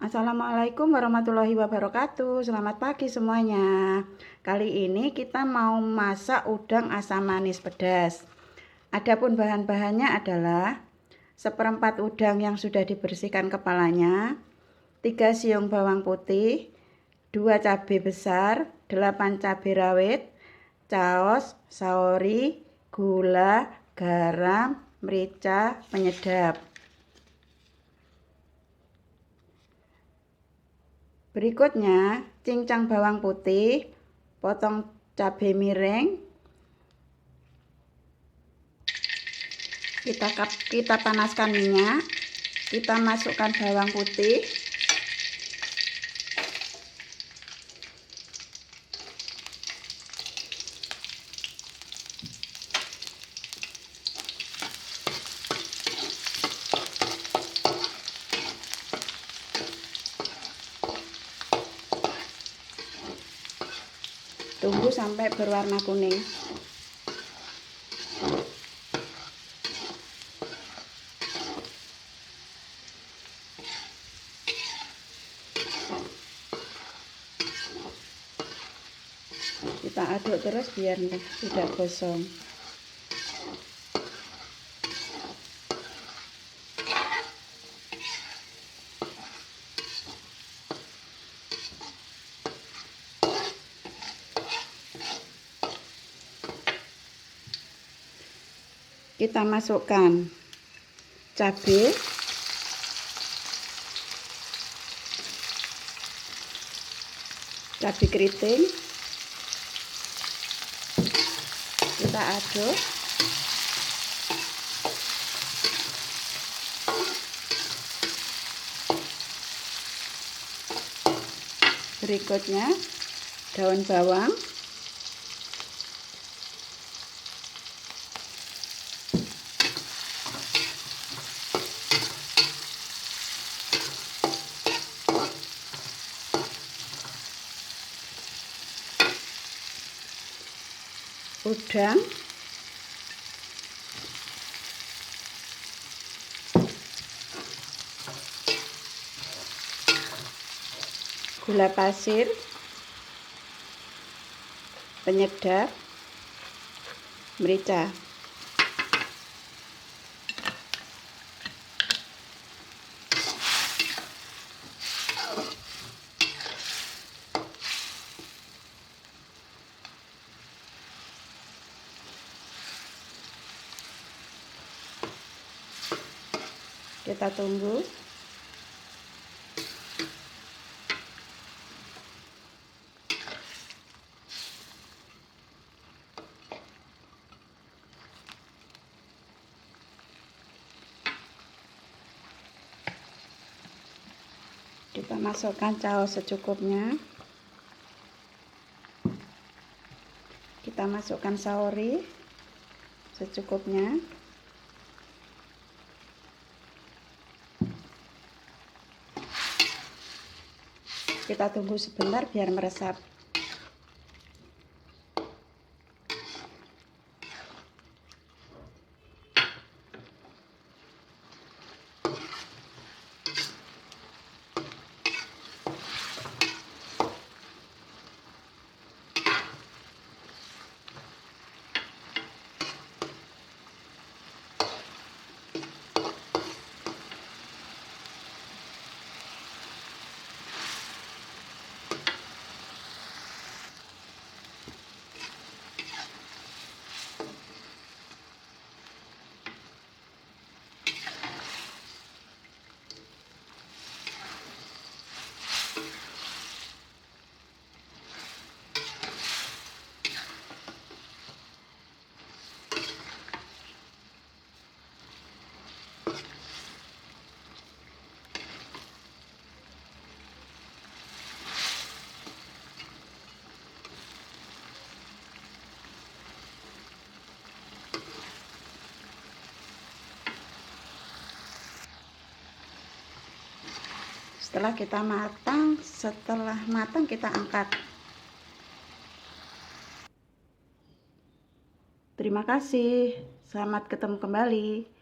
Assalamualaikum warahmatullahi wabarakatuh. Selamat pagi semuanya. Kali ini kita mau masak udang asam manis pedas. Adapun bahan-bahannya adalah seperempat udang yang sudah dibersihkan kepalanya, 3 siung bawang putih, 2 cabai besar, 8 cabai rawit, saus, saori, gula, garam, merica, penyedap. Berikutnya, cincang bawang putih, potong cabai miring. Kita panaskan minyak. Kita masukkan bawang putih. Tunggu sampai berwarna kuning. Kita aduk terus biar tidak gosong. Kita masukkan cabai, cabai keriting. Kita aduk. Berikutnya daun bawang, udang, gula pasir, penyedap, merica. Kita tunggu. Kita masukkan saus secukupnya. Kita masukkan saori secukupnya. Kita tunggu sebentar biar meresap. Setelah matang kita angkat. Terima kasih. Selamat ketemu kembali.